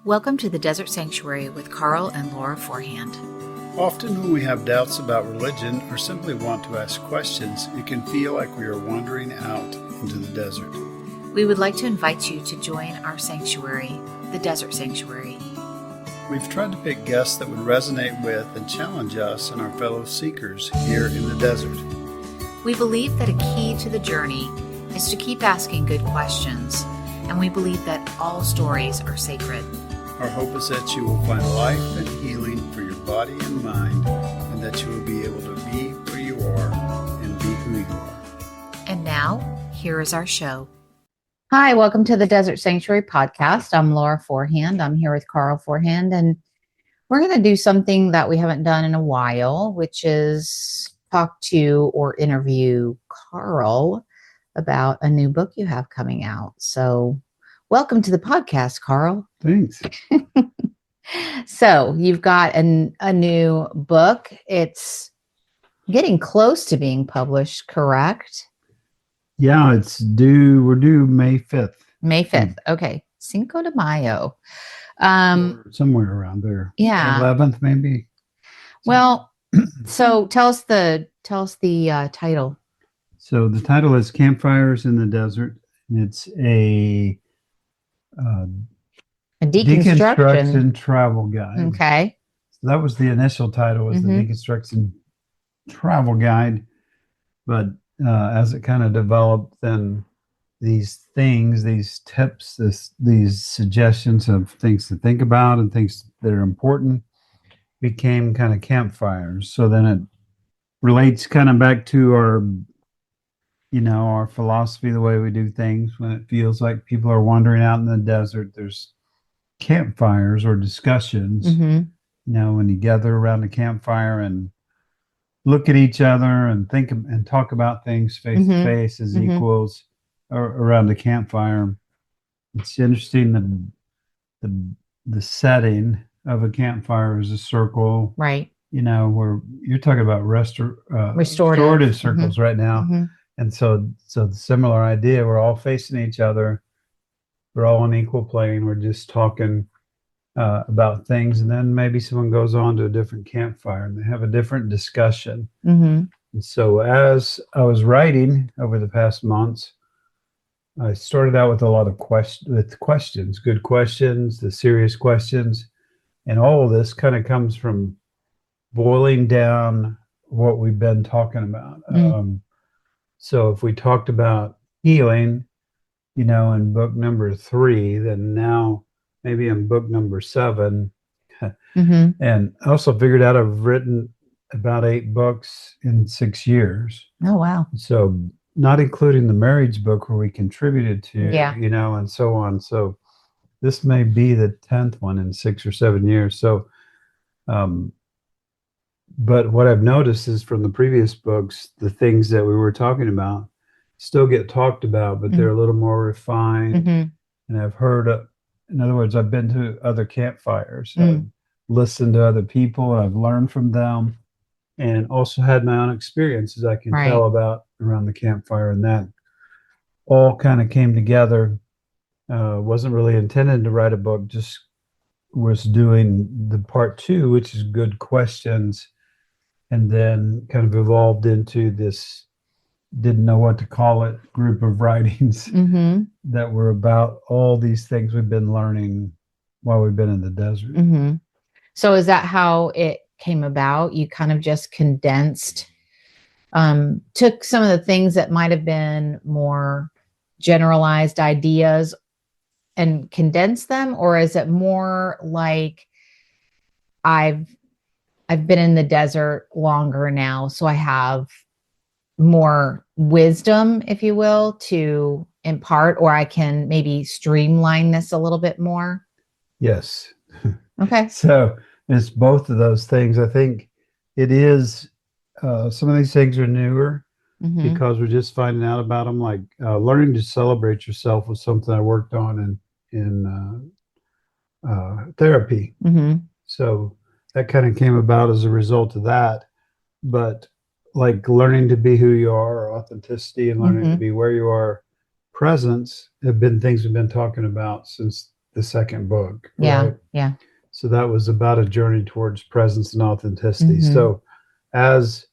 Welcome to the Desert Sanctuary with Carl and Laura Forehand. Often when we have doubts about religion or simply want to ask questions, it can feel like we are wandering out into the desert. We would like to invite you to join our sanctuary, the Desert Sanctuary. We've tried to pick guests that would resonate with and challenge us and our fellow seekers here in the desert. We believe that a key to the journey is to keep asking good questions, and we believe that all stories are sacred. Our hope is that you will find life and healing for your body and mind, and that you will be able to be where you are and be who you are. And now, here is our show. Hi, welcome to the Desert Sanctuary podcast. I'm Laura Forehand. I'm here with Carl Forehand, and we're going to do something that we haven't done in a while, which is talk to or interview Carl about a new book you have coming out. So welcome to the podcast, Carl. Thanks. So you've got a new book. It's getting close to being published, correct? Yeah, we're due May 5th. May 5th. Okay. Cinco de Mayo. Somewhere around there. Yeah. 11th maybe. Well, so tell us the title. So the title is Campfires in the Desert. It's a deconstruction travel guide. Okay. So that was the initial title, was the deconstruction travel guide. But as it kind of developed, then these things, these tips, these suggestions of things to think about and things that are important became kind of campfires. So then it relates kind of back to our philosophy, the way we do things. When it feels like people are wandering out in the desert, there's campfires or discussions. When you gather around a campfire and look at each other and think and talk about things face to face as equals around the campfire. It's interesting that the setting of a campfire is a circle, right? Where you're talking about restorative circles right now. And so the similar idea, we're all facing each other. We're all on equal plane. We're just talking about things. And then maybe someone goes on to a different campfire and they have a different discussion. And so as I was writing over the past months, I started out with a lot of questions, good questions, the serious questions. And all of this kind of comes from boiling down what we've been talking about. So if we talked about healing, in book number 3, then now maybe in book number 7. And I also figured out I've written about 8 books in 6 years. Oh, wow. So not including the marriage book where we contributed to, and so on. So this may be the 10th one in 6 or 7 years. So, but what I've noticed is from the previous books, the things that we were talking about still get talked about, but they're a little more refined. And I've heard, in other words, I've been to other campfires, I've listened to other people, and I've learned from them, and also had my own experiences I can tell about around the campfire. And that all kind of came together. Wasn't really intended to write a book, just was doing the part 2, which is good questions, and then kind of evolved into this, didn't know what to call it, group of writings that were about all these things we've been learning while we've been in the desert. So is that how it came about? You kind of just condensed, took some of the things that might have been more generalized ideas and condensed them? Or is it more like I've been in the desert longer now, so I have more wisdom, if you will, to impart, or I can maybe streamline this a little bit more? Yes. Okay. So it's both of those things. I think it is, some of these things are newer because we're just finding out about them. Like learning to celebrate yourself was something I worked on in therapy. So that kind of came about as a result of that. But like learning to be who you are, authenticity, and learning to be where you are, presence, have been things we've been talking about since the second book. Yeah. Right? Yeah. So that was about a journey towards presence and authenticity. So as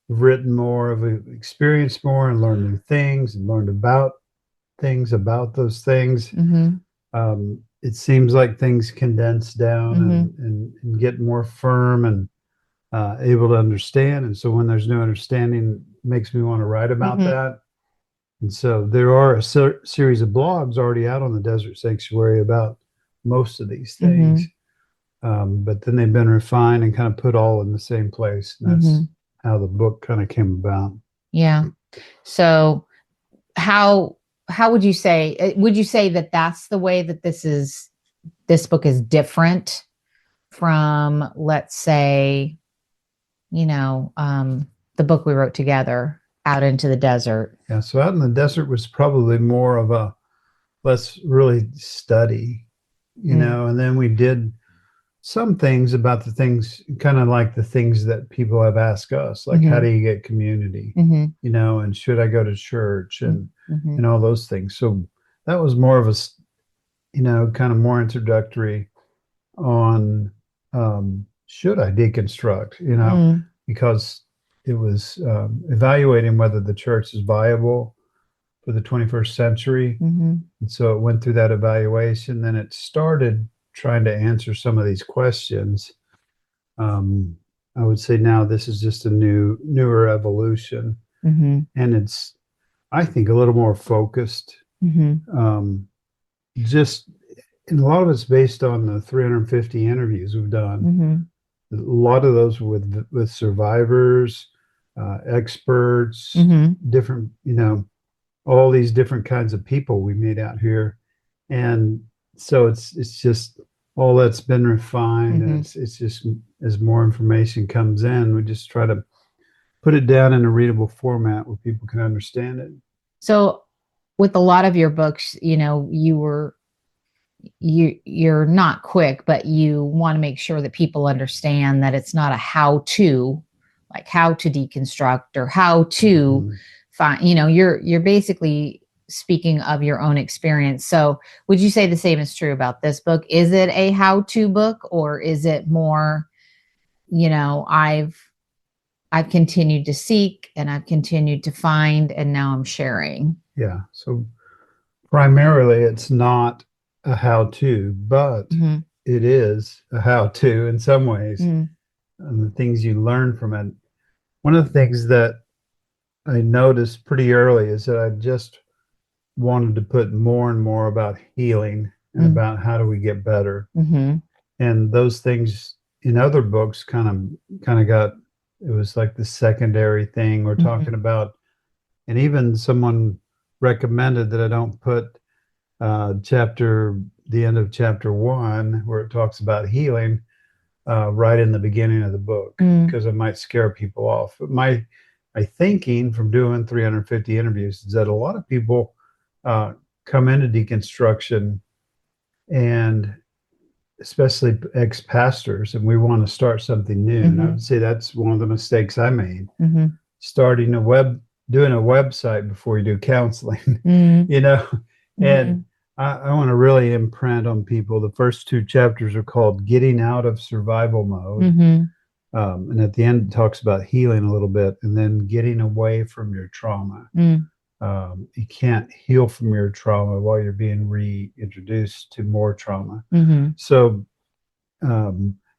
I've written more, I've experienced more and learned new things and learned about things about those things. It seems like things condense down and get more firm and able to understand. And so when there's no understanding, it makes me want to write about that. And so there are a series of blogs already out on the Desert Sanctuary about most of these things. But then they've been refined and kind of put all in the same place. And that's how the book kind of came about. Yeah. So how would you say that that's the way that this book is different from, let's say, the book we wrote together, Out into the Desert? Yeah. So Out in the Desert was probably more of a, let's really study, and then we did some things about the things, kind of like the things that people have asked us, like how do you get community, and should I go to church and all those things. So that was more of a, kind of more introductory on should I deconstruct, because it was evaluating whether the church is viable for the 21st century. And so it went through that evaluation. Then it started trying to answer some of these questions. I would say now this is just a newer evolution. And it's, I think, a little more focused. Just, and a lot of it's based on the 350 interviews we've done. A lot of those with survivors, experts, different, all these different kinds of people we meet out here. And so it's just all that's been refined. And it's just, as more information comes in, we just try to put it down in a readable format where people can understand it. So with a lot of your books, you're not quick, but you want to make sure that people understand that it's not a how-to, like how to deconstruct or how to find, you're basically speaking of your own experience. So would you say the same is true about this book? Is it a how-to book, or is it more, I've continued to seek and I've continued to find, and now I'm sharing? Yeah. So primarily it's not a how-to, but it is a how-to in some ways. And the things you learn from it. One of the things that I noticed pretty early is that I just wanted to put more and more about healing and about how do we get better. And those things in other books kind of got, it was like the secondary thing we're talking about. And even someone recommended that I don't put the end of chapter 1, where it talks about healing, right in the beginning of the book, because it might scare people off. But my thinking from doing 350 interviews is that a lot of people come into deconstruction, and especially ex-pastors, and we want to start something new. And I would say that's one of the mistakes I made, starting doing a website before you do counseling, and I want to really imprint on people. The first 2 chapters are called Getting Out of Survival Mode. And at the end, it talks about healing a little bit, and then getting away from your trauma. You can't heal from your trauma while you're being reintroduced to more trauma. So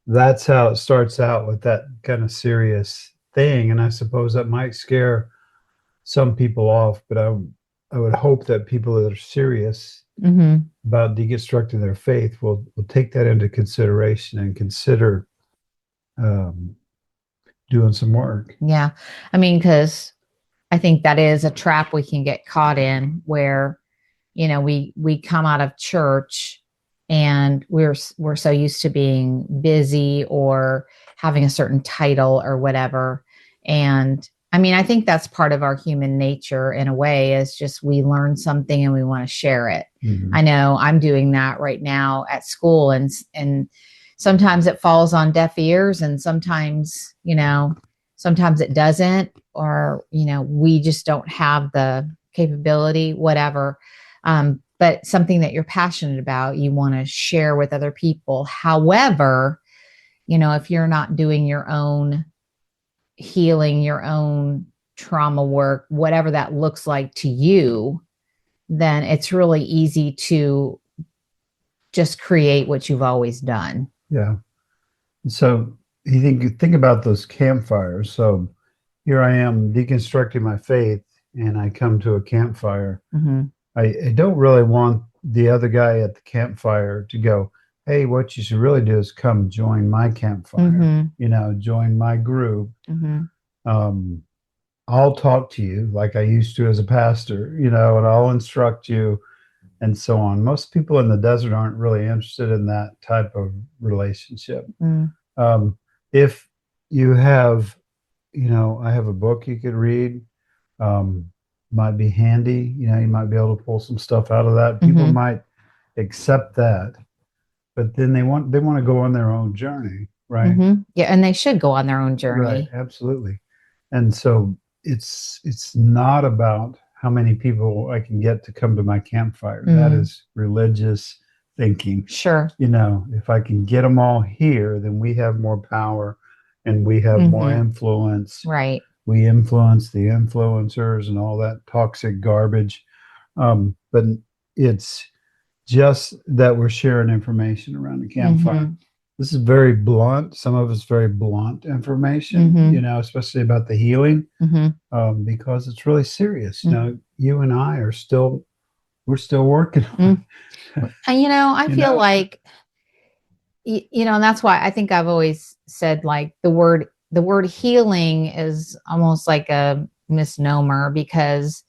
that's how it starts out, with that kind of serious thing. And I suppose that might scare some people off, but I would hope that people that are serious about deconstructing their faith will take that into consideration and consider doing some work. Yeah. I mean, because I think that is a trap we can get caught in, where, we come out of church and we're so used to being busy or having a certain title or whatever. And I mean, I think that's part of our human nature in a way, is just we learn something and we want to share it. I know I'm doing that right now at school, and sometimes it falls on deaf ears, and sometimes it doesn't, or, we just don't have the capability, whatever. But but something that you're passionate about, you want to share with other people. However, if you're not doing your own healing, your own trauma work, whatever that looks like to you, then it's really easy to just create what you've always done. Yeah. So you think about those campfires. So here I am deconstructing my faith, and I come to a campfire. Mm-hmm. I don't really want the other guy at the campfire to go, hey, what you should really do is come join my campfire, Mm-hmm. Join my group. Mm-hmm. I'll talk to you like I used to as a pastor, and I'll instruct you and so on. Most people in the desert aren't really interested in that type of relationship. Mm. If you have, I have a book you could read, might be handy. You might be able to pull some stuff out of that. People might accept that, but then they want to go on their own journey, right? Yeah, and they should go on their own journey. Right, absolutely. And so it's not about how many people I can get to come to my campfire. That is religious thinking. Sure. If I can get them all here, then we have more power and we have more influence. Right. We influence the influencers and all that toxic garbage. But it's just that we're sharing information around the campfire. This is very blunt. Some of it's very blunt information, especially about the healing, because it's really serious. You and I are we're still working on it. And, I feel like, and that's why I think I've always said, like, the word healing is almost like a misnomer, because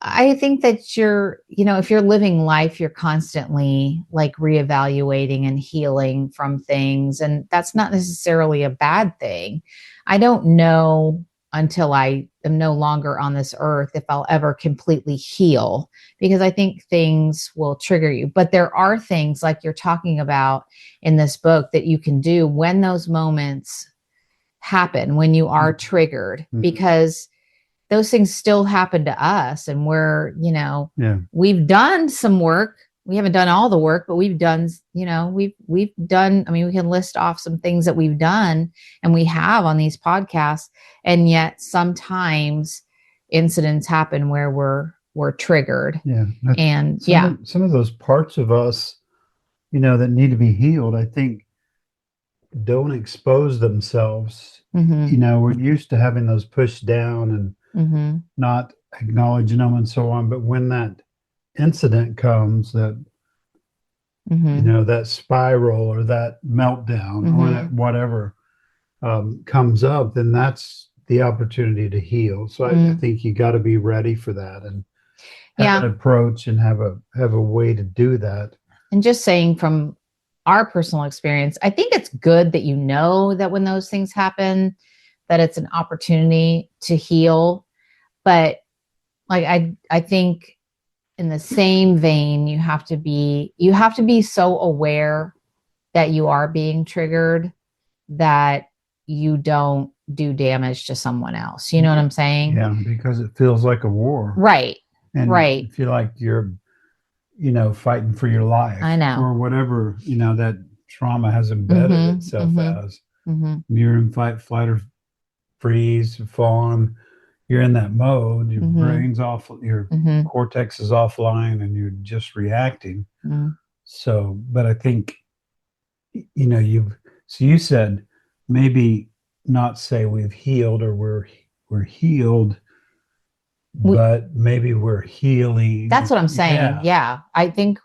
I think that if you're living life, you're constantly like reevaluating and healing from things. And that's not necessarily a bad thing. I don't know until I am no longer on this earth if I'll ever completely heal, because I think things will trigger you. But there are things like you're talking about in this book that you can do when those moments happen, when you are triggered, because those things still happen to us, and we've done some work. We haven't done all the work, but we've done, we've done, we can list off some things that we've done and we have on these podcasts. And yet sometimes incidents happen where we're triggered. Yeah. And some of those parts of us, that need to be healed, I think don't expose themselves. We're used to having those pushed down and not acknowledging them and so on. But when that incident comes, that that spiral or that meltdown or that whatever comes up, then that's the opportunity to heal. So I think you got to be ready for that and have an approach and have a way to do that. And just saying from our personal experience, I think it's good that that when those things happen, that it's an opportunity to heal. But like I think in the same vein, you have to be so aware that you are being triggered, that you don't do damage to someone else. You know what I'm saying? Yeah, because it feels like a war. Right. And right. you feel like you're, fighting for your life. I know. Or whatever, that trauma has embedded itself as. You're in fight, flight, or freeze, fawn. You're in that mode. Your brain's off, your cortex is offline, and you're just reacting. So, but I think, you said maybe not say we've healed or we're healed, but maybe we're healing. That's what I'm saying. Yeah. I think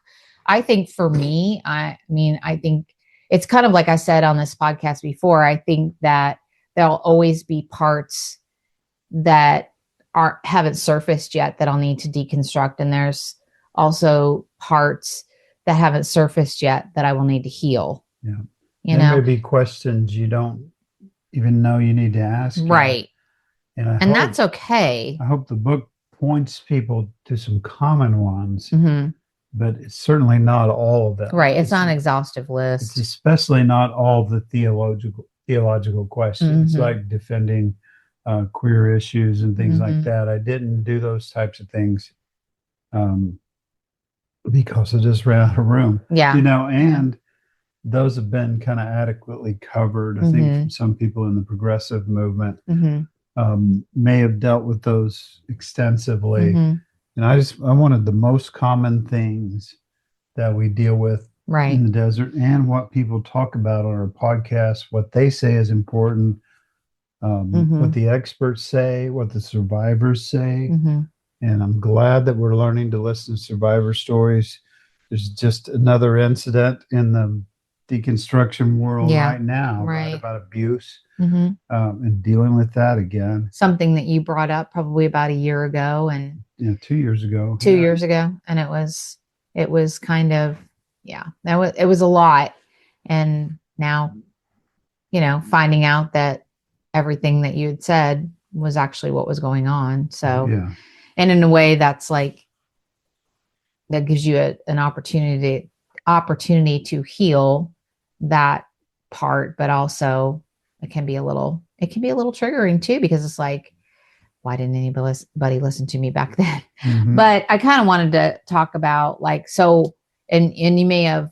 for me, I think it's kind of like I said on this podcast before. I think that there'll always be parts that haven't surfaced yet that I'll need to deconstruct. And there's also parts that haven't surfaced yet that I will need to heal. Yeah. There may be questions you don't even know you need to ask. Right. Yet. And that's okay. I hope the book points people to some common ones, but it's certainly not all of them. Right. It's not an exhaustive list. It's especially not all the theological questions, like defending queer issues and things like that. I didn't do those types of things because I just ran out of room. Yeah. And those have been kind of adequately covered, I think, from some people in the progressive movement. May have dealt with those extensively. And I wanted the most common things that we deal with in the desert, and what people talk about on our podcast, what they say is important, what the experts say, what the survivors say. And I'm glad that we're learning to listen to survivor stories. There's just another incident in the deconstruction world right now, right, about abuse, and dealing with that again. Something that you brought up probably about a year ago, and 2 years ago. 2 years ago, and it was kind of it was a lot, and now finding out that everything that you had said was actually what was going on. So and in a way that's like, that gives you an opportunity to heal that part, but also it can be a little triggering too, because it's like, why didn't anybody listen to me back then? But I kind of wanted to talk about, like, so, and you may have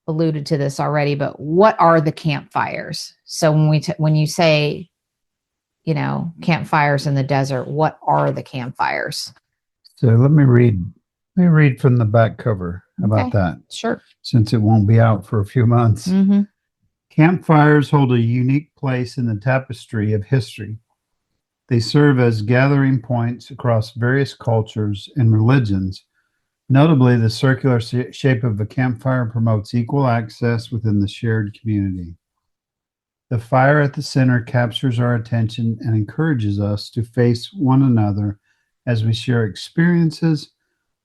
alluded to this already, but what are the campfires? So when you say, campfires in the desert, what are the campfires? So let me read from the back cover about that. Sure. Since it won't be out for a few months. Campfires hold a unique place in the tapestry of history. They serve as gathering points across various cultures and religions. Notably, the circular shape of the campfire promotes equal access within the shared community. The fire at the center captures our attention and encourages us to face one another as we share experiences,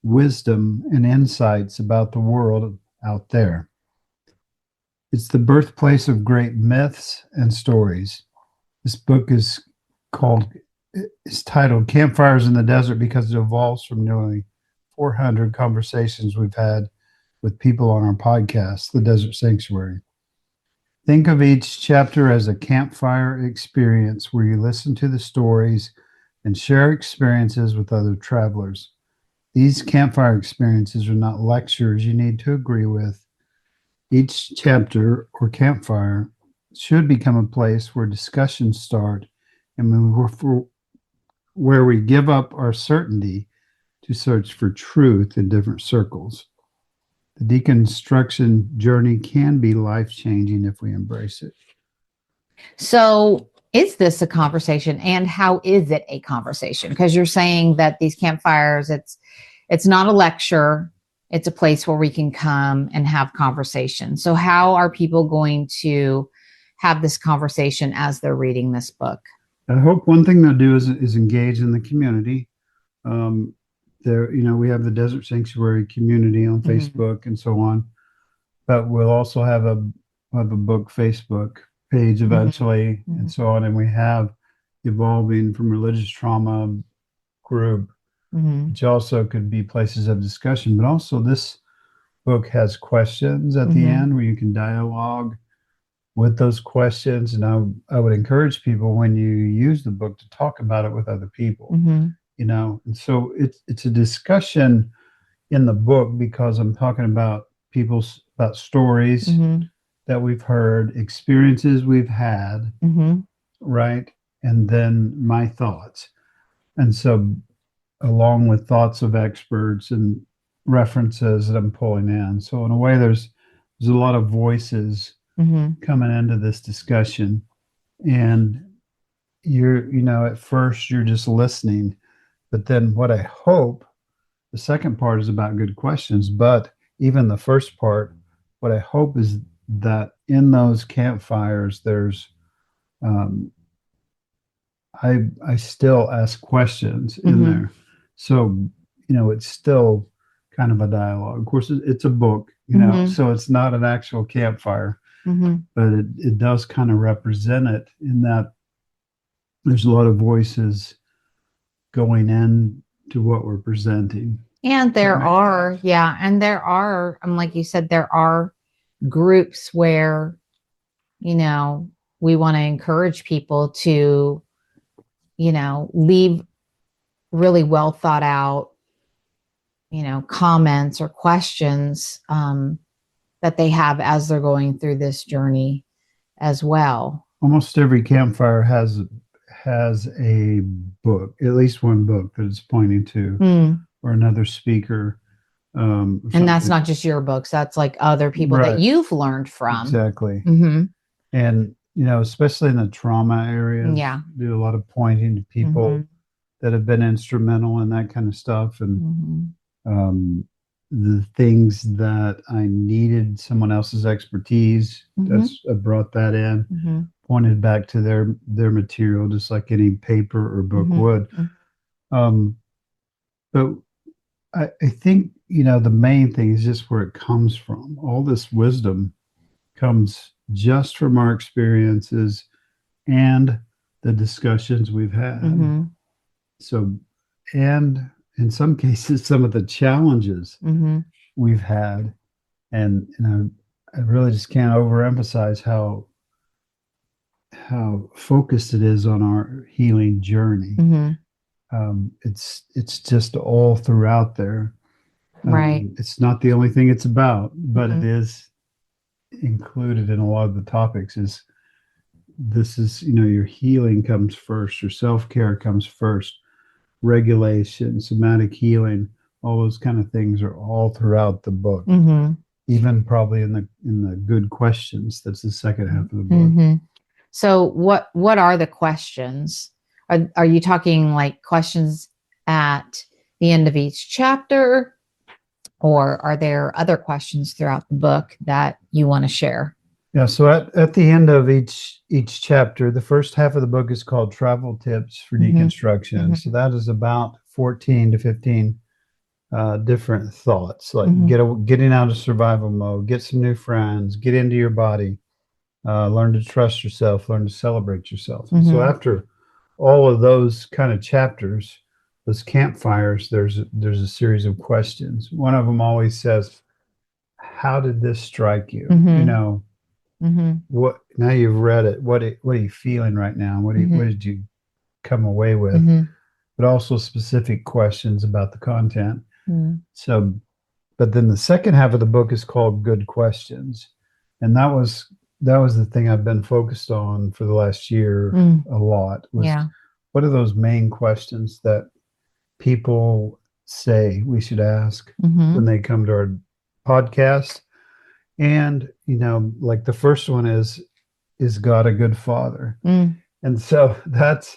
wisdom, and insights about the world out there. It's the birthplace of great myths and stories. This book is titled Campfires in the Desert because it evolves from nearly 400 conversations we've had with people on our podcast, The Desert Sanctuary. Think of each chapter as a campfire experience where you listen to the stories and share experiences with other travelers. These campfire experiences are not lectures you need to agree with. Each chapter or campfire should become a place where discussions start and where we give up our certainty to search for truth in different circles. The deconstruction journey can be life-changing if we embrace it. So is this a conversation, and how is it a conversation? Because you're saying that these campfires, it's not a lecture, it's a place where we can come and have conversation. So how are people going to have this conversation as they're reading this book? I hope one thing they'll do is engage in the community. We have the Desert Sanctuary community on Facebook and so on, but we'll also have a book Facebook page eventually, and so on. And we have Evolving from Religious Trauma group, which also could be places of discussion. But also this book has questions at the end where you can dialogue with those questions. And I would encourage people, when you use the book, to talk about it with other people. And so it's a discussion in the book, because I'm talking about stories that we've heard, experiences we've had, right? And then my thoughts. And so along with thoughts of experts and references that I'm pulling in. So in a way, there's a lot of voices coming into this discussion. And at first you're just listening. But then what I hope, the second part is about good questions, but even the first part, what I hope is that in those campfires, there's, I still ask questions in there. So, it's still kind of a dialogue. Of course, it's a book, so it's not an actual campfire, but it does kind of represent it, in that there's a lot of voices going into what we're presenting. And there are, like you said, there are groups where, we want to encourage people to, leave really well thought out, comments or questions that they have as they're going through this journey as well. Almost every campfire has a book, at least one book that it's pointing to, or another speaker. And that's not just your books. That's like other people that you've learned from. Exactly. And, especially in the trauma areas, do a lot of pointing to people that have been instrumental in that kind of stuff. And the things that I needed someone else's expertise, I brought that in, pointed back to their material, just like any paper or book would. But I think, the main thing is just where it comes from. All this wisdom comes just from our experiences and the discussions we've had. So, and in some cases, some of the challenges we've had. And I really just can't overemphasize how focused it is on our healing journey. It's just all throughout there. It's not the only thing it's about, but it is included in a lot of the topics. This is your healing comes first, your self-care comes first, regulation, somatic healing, all those kind of things are all throughout the book. Even probably in the good questions. That's the second half of the book. So what are the questions? Are you talking like questions at the end of each chapter, or are there other questions throughout the book that you want to share? Yeah, so at the end of each chapter, the first half of the book is called Travel Tips for Deconstruction. So that is about 14 to 15 different thoughts, like getting out of survival mode, get some new friends, get into your body, learn to trust yourself, learn to celebrate yourself. So after all of those kind of chapters, those campfires, there's a series of questions. One of them always says, how did this strike you? What, now you've read it, what are you feeling right now? What did you come away with? But also specific questions about the content. So, but then the second half of the book is called Good Questions. And that was the thing I've been focused on for the last year a lot. What are those main questions that people say we should ask when they come to our podcast? And, like the first one is God a good father? And so that's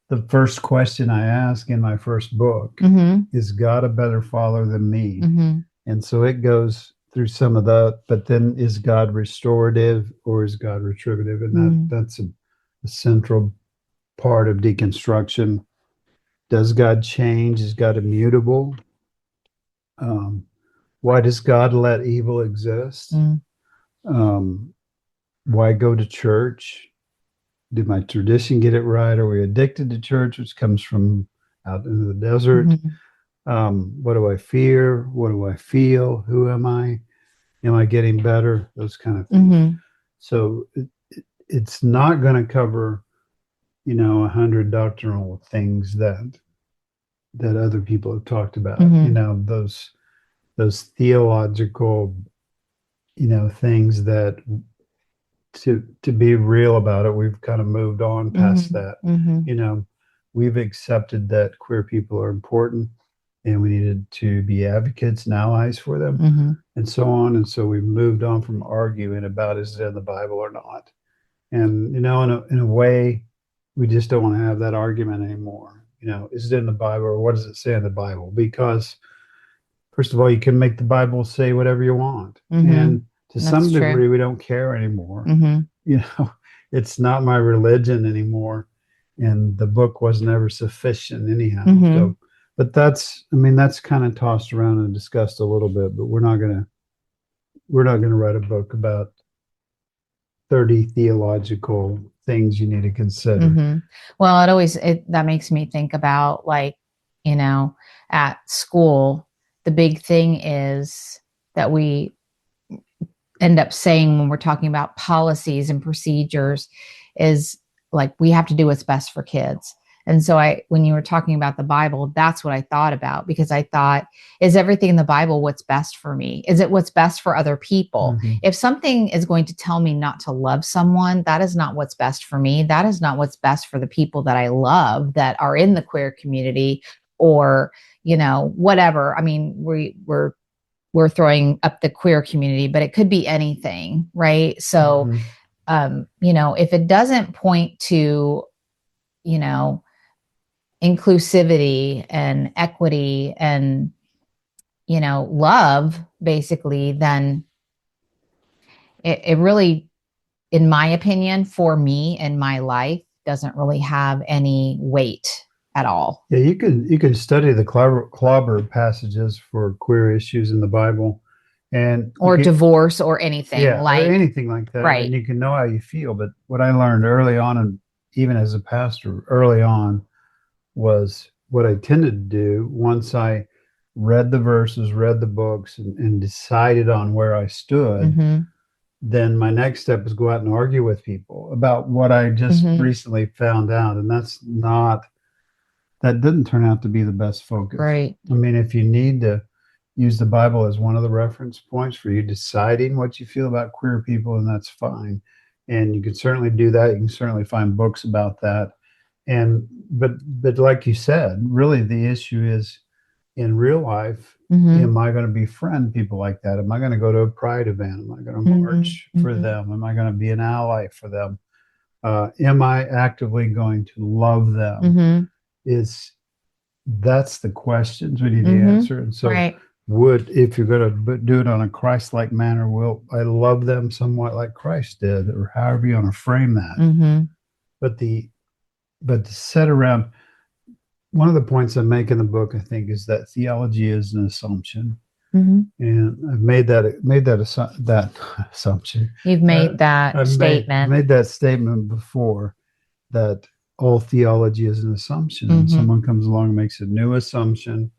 the first question I ask in my first book. Is God a better father than me? And so it goes through some of that, but then is God restorative or is God retributive? And that's a central part of deconstruction. Does God change? Is God immutable? Why does God let evil exist? Why go to church? Did my tradition get it right? Are we addicted to church, which comes from out into the desert? What do I fear? What do I feel? Who am I? Am I getting better? Those kind of things. So it's not going to cover, 100 doctrinal things that other people have talked about. Those theological, things that to be real about it, we've kind of moved on past that. We've accepted that queer people are important and we needed to be advocates and allies for them and so on. And so we've moved on from arguing about is it in the Bible or not. And, in a way, we just don't want to have that argument anymore. Is it in the Bible or what does it say in the Bible? Because first of all, you can make the Bible say whatever you want. And to some degree, we don't care anymore. It's not my religion anymore. And the book was never sufficient anyhow. So, but that's kind of tossed around and discussed a little bit, but we're not going to write a book about 30 theological things you need to consider. Well, that makes me think about, like, at school, the big thing is that we end up saying when we're talking about policies and procedures is like, we have to do what's best for kids. And so when you were talking about the Bible, that's what I thought about, because I thought, is everything in the Bible what's best for me? Is it what's best for other people? Mm-hmm. If something is going to tell me not to love someone, that is not what's best for me. That is not what's best for the people that I love that are in the queer community, or, whatever. I mean, we're throwing up the queer community, but it could be anything, right? So, if it doesn't point to, inclusivity and equity and, love, basically, then it really, in my opinion, for me in my life, doesn't really have any weight at all. Yeah, you can study the clobber passages for queer issues in the Bible, or divorce or anything, or anything like that, right? And you can know how you feel. But what I learned early on, and even as a pastor early on, was what I tended to do once I read the verses, read the books, and decided on where I stood. Mm-hmm. Then my next step was go out and argue with people about what I just recently found out, and that didn't turn out to be the best focus. Right. I mean, if you need to use the Bible as one of the reference points for you deciding what you feel about queer people, and that's fine. And you can certainly do that. You can certainly find books about that. But like you said, really the issue is, in real life, am I going to befriend people like that? Am I going to go to a pride event? Am I going to march for them? Am I going to be an ally for them? Am I actively going to love them? That's the questions we need to answer. And so if you're going to do it on a Christ-like manner, will I love them somewhat like Christ did, or however you want to frame that? But to set around, one of the points I make in the book, I think, is that theology is an assumption. And I've made that assumption. You've made that statement. I've made that statement before, that all theology is an assumption, and someone comes along and makes a new assumption.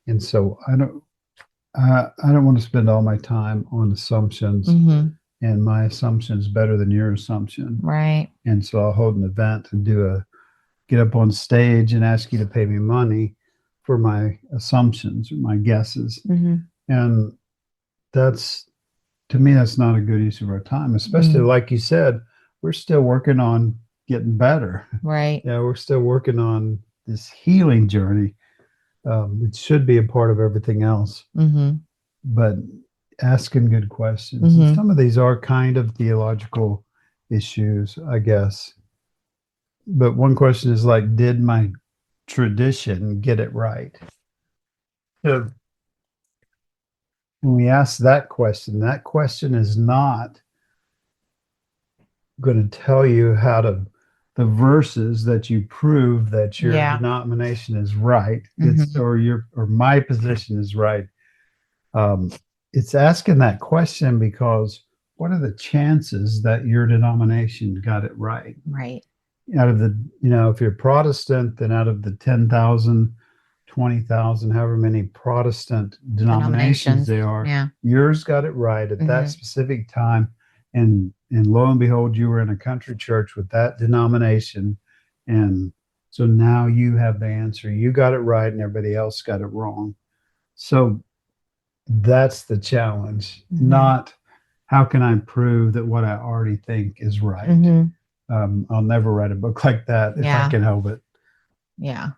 And so I don't want to spend all my time on assumptions, and my assumption is better than your assumption. Right. And so I'll hold an event and get up on stage and ask you to pay me money for my assumptions or my guesses. And to me, that's not a good use of our time, especially like you said, we're still working on getting better. Right. Yeah, we're still working on this healing journey. It should be a part of everything else. But asking good questions. And some of these are kind of theological issues, I guess. But one question is like, did my tradition get it right? So when we ask that question is not going to tell you the verses that you prove that your denomination is right, or my position is right. It's asking that question because what are the chances that your denomination got it right? Right. Out of the, if you're Protestant, then out of the 10,000, 20,000, however many Protestant denominations there are, yours got it right at that specific time. And lo and behold, you were in a country church with that denomination. And so now you have the answer. You got it right and everybody else got it wrong. So that's the challenge, not how can I prove that what I already think is right. I'll never write a book like that if I can help it. Yeah.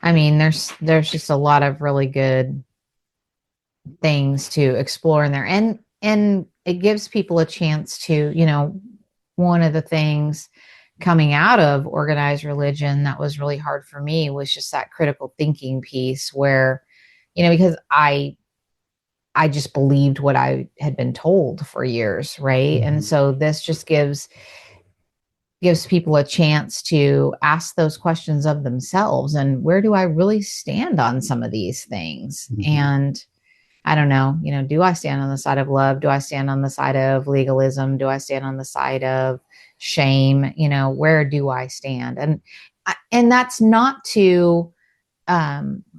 I mean, there's just a lot of really good things to explore in there. And it gives people a chance to, one of the things coming out of organized religion that was really hard for me was just that critical thinking piece where, because I just believed what I had been told for years. Right. And so this just gives people a chance to ask those questions of themselves. And where do I really stand on some of these things? And I don't know, do I stand on the side of love? Do I stand on the side of legalism? Do I stand on the side of shame? Where do I stand? And that's not to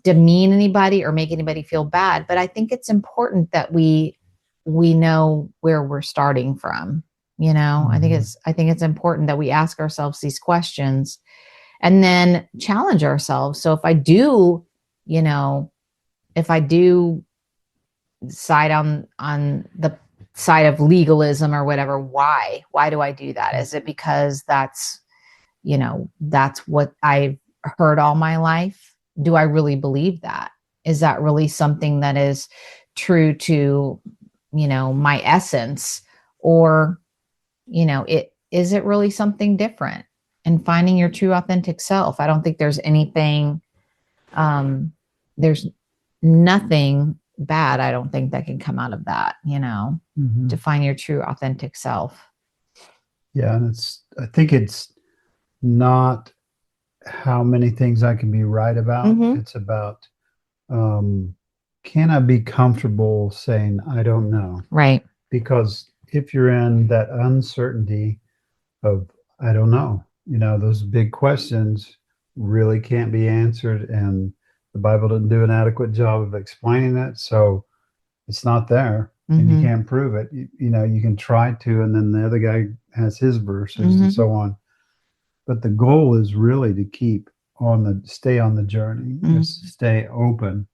demean anybody or make anybody feel bad, but I think it's important that we know where we're starting from. I think it's important that we ask ourselves these questions and then challenge ourselves. So if I do, if I do side on the side of legalism or whatever, why do I do that? Is it because that's what I've heard all my life? Do I really believe that? Is that really something that is true to, my essence? Or, is it really something different? And finding your true authentic self. I don't think there's anything, there's nothing bad, I don't think, that can come out of that, to find your true authentic self. Yeah. And I think it's not how many things I can be right about. It's about, can I be comfortable saying, I don't know? Right. Because if you're in that uncertainty of, I don't know, those big questions really can't be answered. And the Bible doesn't do an adequate job of explaining it. So it's not there and you can't prove it. You can try to, and then the other guy has his verses and so on. But the goal is really to stay on the journey, just stay open.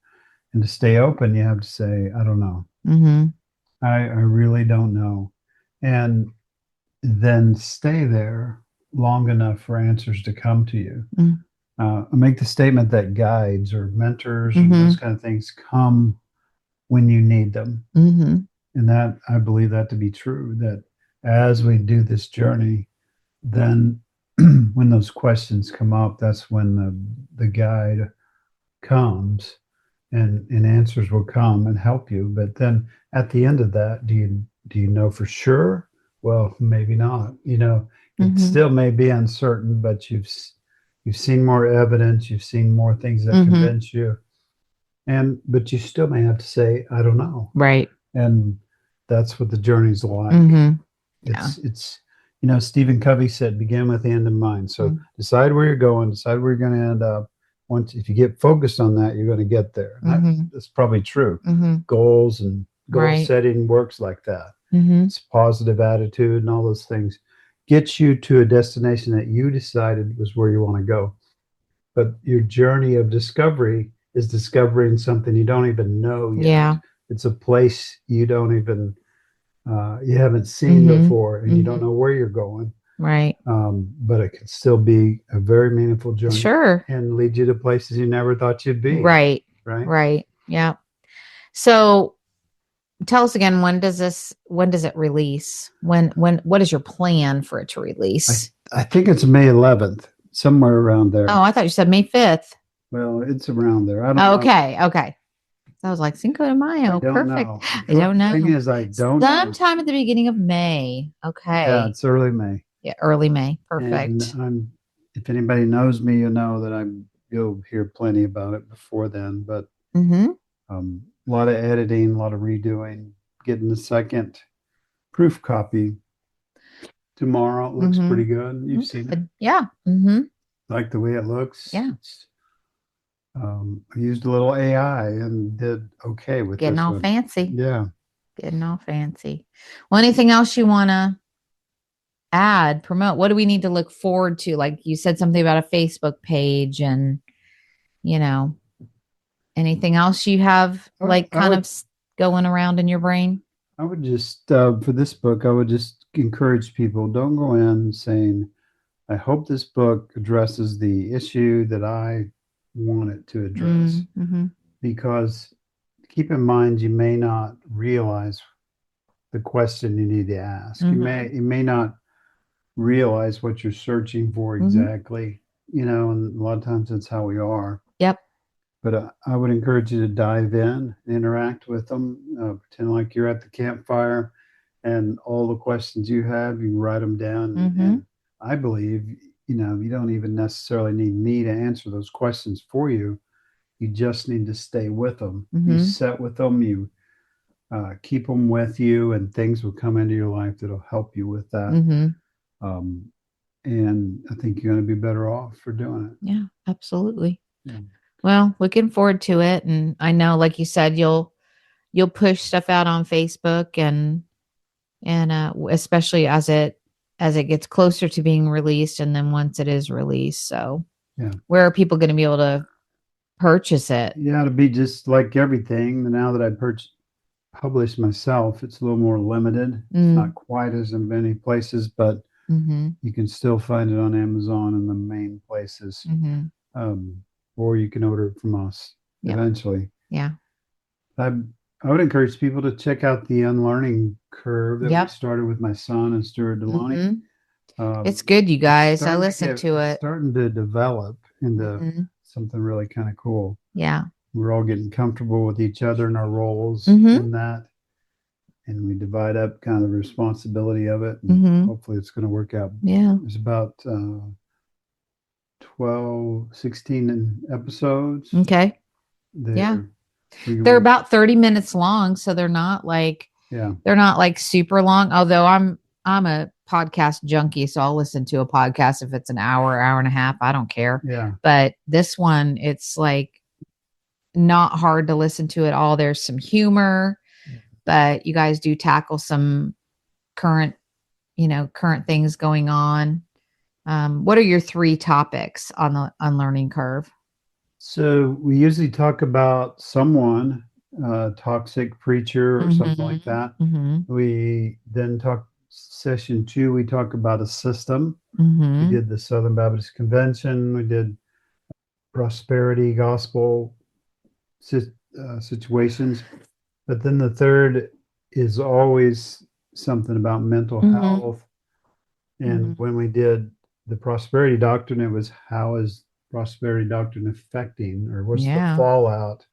And to stay open, you have to say, I don't know. I really don't know. And then stay there long enough for answers to come to you. I make the statement that guides or mentors and those kind of things come when you need them. And that, I believe that to be true, that as we do this journey, then when those questions come up, that's when the guide comes and answers will come and help you. But then at the end of that, do you know for sure? Well, maybe not. It still may be uncertain, but you've seen more evidence, you've seen more things that convince you, but you still may have to say, I don't know. Right. And that's what the journey's like. It's Stephen Covey said, begin with the end in mind. So decide where you're going, decide where you're going to end up. If you get focused on that, you're going to get there. That's probably true. Goals and goal setting works like that. It's positive attitude and all those things get you to a destination that you decided was where you want to go. But your journey of discovery is discovering something you don't even know yet. Yeah. It's a place you don't even you haven't seen before, and you don't know where you're going. Right. But it can still be a very meaningful journey. Sure. And lead you to places you never thought you'd be. Right. Yeah. So tell us again, when does it release? What is your plan for it to release? I think it's May 11th, somewhere around there. Oh, I thought you said May 5th. Well, it's around there. I don't know. Okay. I was like, Cinco de Mayo. Perfect. I don't know. The thing is, I don't know. Sometime at the beginning of May. Okay. Yeah, it's early May. Yeah, early May. Perfect. And if anybody knows me, you know that you'll hear plenty about it before then. But a lot of editing, a lot of redoing, getting the second proof copy tomorrow. It looks pretty good. You've seen it? Yeah. Like the way it looks? Yeah. I used a little AI and did okay with getting all fancy. Yeah. Getting all fancy. Well, anything else you want to add, promote? What do we need to look forward to? Like you said something about a Facebook page and, anything else you have going around in your brain? I would just, for this book, I would just encourage people, don't go in saying, I hope this book addresses the issue that I want it to address. Because keep in mind, you may not realize the question you need to ask. You may not realize what you're searching for exactly, and a lot of times that's how we are. Yep. But I would encourage you to dive in, interact with them, pretend like you're at the campfire, and all the questions you have, you write them down. And I believe, you don't even necessarily need me to answer those questions for you. You just need to stay with them. You sit with them, you keep them with you, and things will come into your life that'll help you with that. And I think you're going to be better off for doing it. Yeah, absolutely. Yeah. Well, looking forward to it. And I know, like you said, you'll push stuff out on Facebook and especially as it gets closer to being released, and then once it is released. So Where are people going to be able to purchase it? Yeah, to be just like everything. Now that I published myself, it's a little more limited. It's not quite as in many places, but you can still find it on Amazon and the main places. Or you can order it from us eventually. Yeah. I would encourage people to check out the Unlearning Curve that we started with my son and Stuart Deloney. It's good, you guys. I listened to it. It's starting to develop into something really kind of cool. Yeah. We're all getting comfortable with each other and our roles in that. And we divide up kind of the responsibility of it. And hopefully it's going to work out. Yeah. There's about 16 episodes. Okay. They're about 30 minutes long, so they're not like super long. Although I'm a podcast junkie, so I'll listen to a podcast if it's an hour and a half. I don't care. Yeah. But this one, it's like not hard to listen to at all. There's some humor, but you guys do tackle some current things going on. What are your 3 topics on the Unlearning Curve? So we usually talk about someone, toxic preacher or something like that. We then session 2, we talk about a system. We did the Southern Baptist Convention. We did prosperity gospel situations. But then the third is always something about mental health. And when we did the prosperity doctrine, it was how is prosperity doctrine affecting, or what's the fallout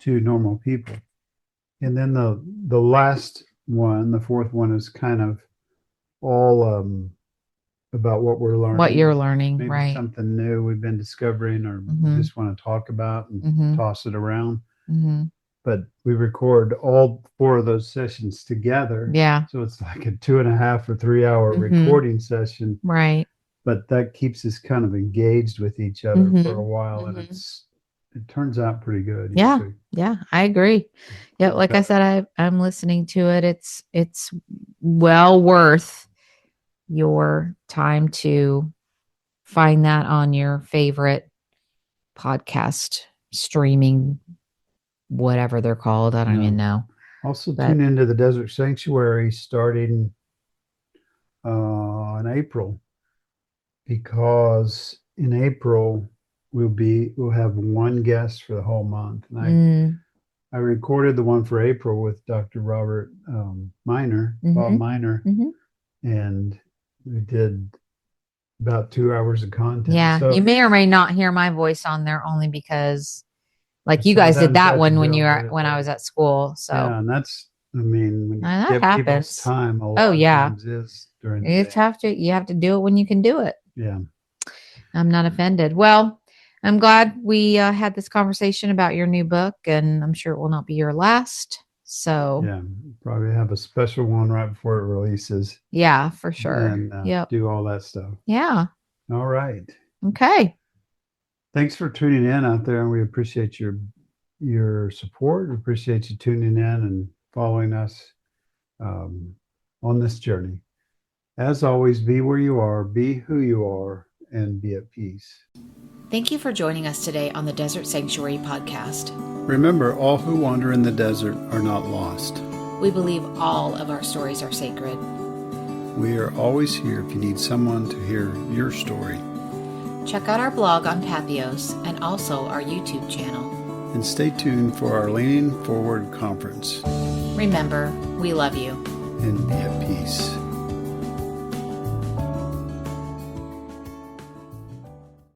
to normal people. And then the last one, the fourth one, is kind of all about what we're learning, what you're learning, maybe something new we've been discovering, or just want to talk about and toss it around. But we record all 4 of those sessions together. Yeah. So it's like a 2.5 or 3 hour recording session. Right. But that keeps us kind of engaged with each other for a while, and it turns out pretty good. Yeah. Yeah, I agree. Yeah, like I said, I'm listening to it. It's well worth your time to find that on your favorite podcast streaming, whatever they're called. I don't even know. Also, tune into the Desert Sanctuary starting in April, because in April we'll have 1 guest for the whole month. And I recorded the one for April with Dr. Robert Bob Miner, and we did about 2 hours of content. Yeah, so you may or may not hear my voice on there, only because, like, you guys did that one when I was at school. So yeah, and that's, I mean, when that give happens. Time, a lot of times is during the day. You have to do it when you can do it. Yeah, I'm not offended. Well, I'm glad we had this conversation about your new book, and I'm sure it will not be your last. So yeah, probably have a special one right before it releases. Yeah, for sure. And do all that stuff. Yeah. All right. Okay. Thanks for tuning in out there, and we appreciate your support. We appreciate you tuning in and following us on this journey. As always, be where you are, be who you are, and be at peace. Thank you for joining us today on the Desert Sanctuary podcast. Remember, all who wander in the desert are not lost. We believe all of our stories are sacred. We are always here if you need someone to hear your story. Check out our blog on Pathos and also our YouTube channel. And stay tuned for our Leaning Forward conference. Remember, we love you. And be at peace.